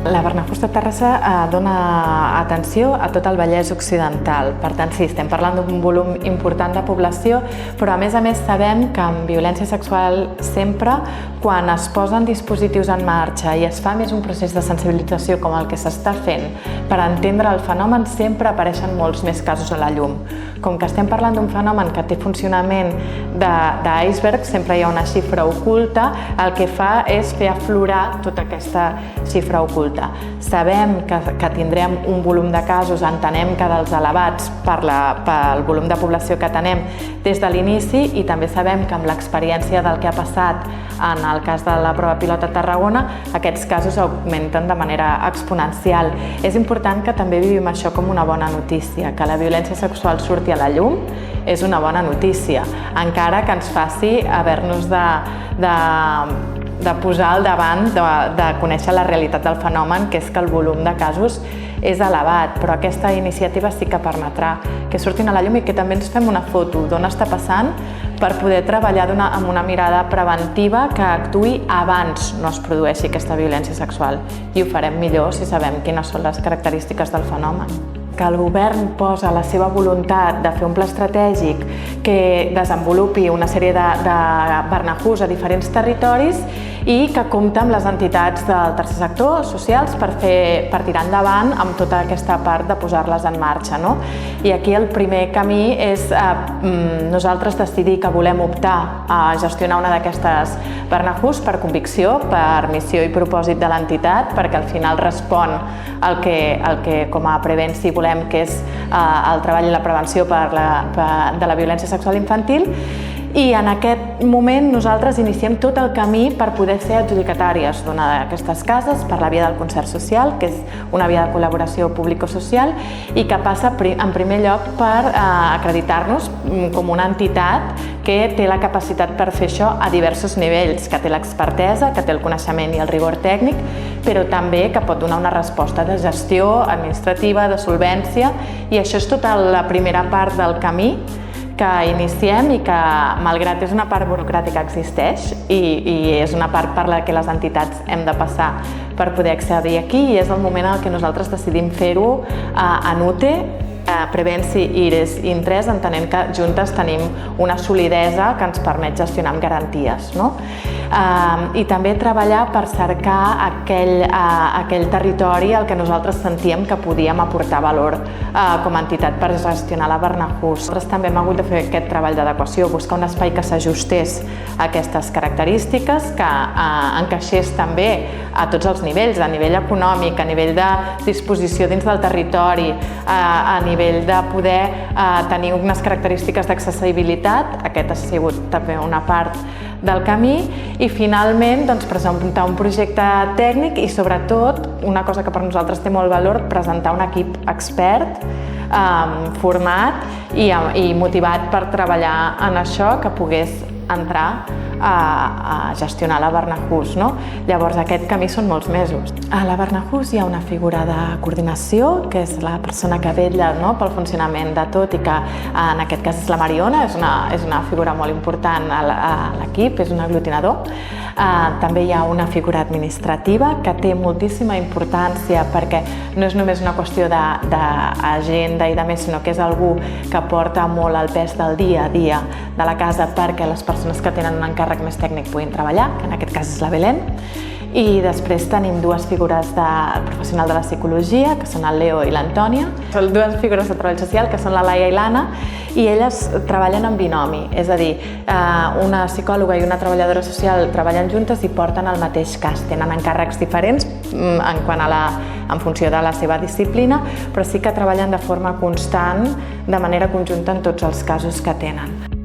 La Barnahus de Terrassa dona atenció a tot el Vallès Occidental. Per tant, sí, estem parlant d'un volum important de població, però a més sabem que en violència sexual sempre, quan es posen dispositius en marxa i es fa més un procés de sensibilització com el que s'està fent per entendre el fenomen, sempre apareixen molts més casos a la llum. Com que estem parlant d'un fenomen que té funcionament d'iceberg, sempre hi ha una xifra oculta, el que fa és fer aflorar tota aquesta xifra oculta. Sabem que tindrem un volum de casos, entenem que dels elevats pel volum de població que tenem des de l'inici, i també sabem que amb l'experiència del que ha passat en el cas de la prova pilot a Tarragona, aquests casos augmenten de manera exponencial. És important que també vivim això com una bona notícia, que la violència sexual surti a la llum és una bona notícia, encara que ens faci haver-nos de posar al davant de conèixer la realitat del fenomen, que és que el volum de casos és elevat, però aquesta iniciativa sí que permetrà que surtin a la llum i que també ens fem una foto d'on està passant per poder treballar amb una mirada preventiva que actuï abans no es produeixi aquesta violència sexual, i ho farem millor si sabem quines són les característiques del fenomen. Que el govern posa la seva voluntat de fer un pla estratègic que desenvolupi una sèrie de Barnahus a diferents territoris i que compta amb les entitats del tercer sector, socials, per tirar endavant amb tota aquesta part de posar-les en marxa. I aquí el primer camí és nosaltres decidir que volem optar a gestionar una d'aquestes Barnahus per convicció, per missió i propòsit de l'entitat, perquè al final respon al que com a Prevenci volem, que és el treball i la prevenció de la violència sexual infantil, i en aquest moment nosaltres iniciem tot el camí per poder ser adjudicatàries d'una d'aquestes cases per la via del concert social, que és una via de col·laboració público-social i que passa en primer lloc per acreditar-nos com una entitat que té la capacitat per fer això a diversos nivells, que té l'expertesa, que té el coneixement i el rigor tècnic, però també que pot donar una resposta de gestió administrativa, de solvència, i això és tota la primera part del camí que iniciem i que, malgrat és una part burocràtica, existeix i és una part per la que les entitats hem de passar per poder accedir aquí, i és el moment en el que nosaltres decidim fer-ho en UTE, Prevenci, IRES i INTRES, entenent que juntes tenim una solidesa que ens permet gestionar amb garanties. I també treballar per cercar aquell territori al que nosaltres sentíem que podíem aportar valor com a entitat per gestionar la Barnahus. Nosaltres també hem hagut de fer aquest treball d'adequació, buscar un espai que s'ajustés a aquestes característiques, que encaixés també a tots els nivells, a nivell econòmic, a nivell de disposició dins del territori, a nivell de poder tenir unes característiques d'accessibilitat. Aquest ha sigut també una part del camí, i finalment presentar un projecte tècnic i, sobretot, una cosa que per nosaltres té molt valor, presentar un equip expert, format i motivat per treballar en això, que pogués entrar a gestionar la Barnahus. Llavors, aquest camí són molts mesos. A la Barnahus hi ha una figura de coordinació, que és la persona que vetlla pel funcionament de tot, i que en aquest cas és la Mariona, és una figura molt important a l'equip, és un aglutinador. També hi ha una figura administrativa que té moltíssima importància, perquè no és només una qüestió d'agenda i de més, sinó que és algú que porta molt el pes del dia a dia de la casa perquè les persones que tenen un encàrrec més tècnic puguin treballar, que en aquest cas és la Belén. I després tenim dues figures de professional de la psicologia, que són el Leo i l'Antònia. Són dues figures de treball social, que són la Laia i l'Anna, i elles treballen en binomi, és a dir, una psicòloga i una treballadora social treballen juntes i porten el mateix cas. Tenen encàrrecs diferents en funció de la seva disciplina, però sí que treballen de forma constant, de manera conjunta en tots els casos que tenen.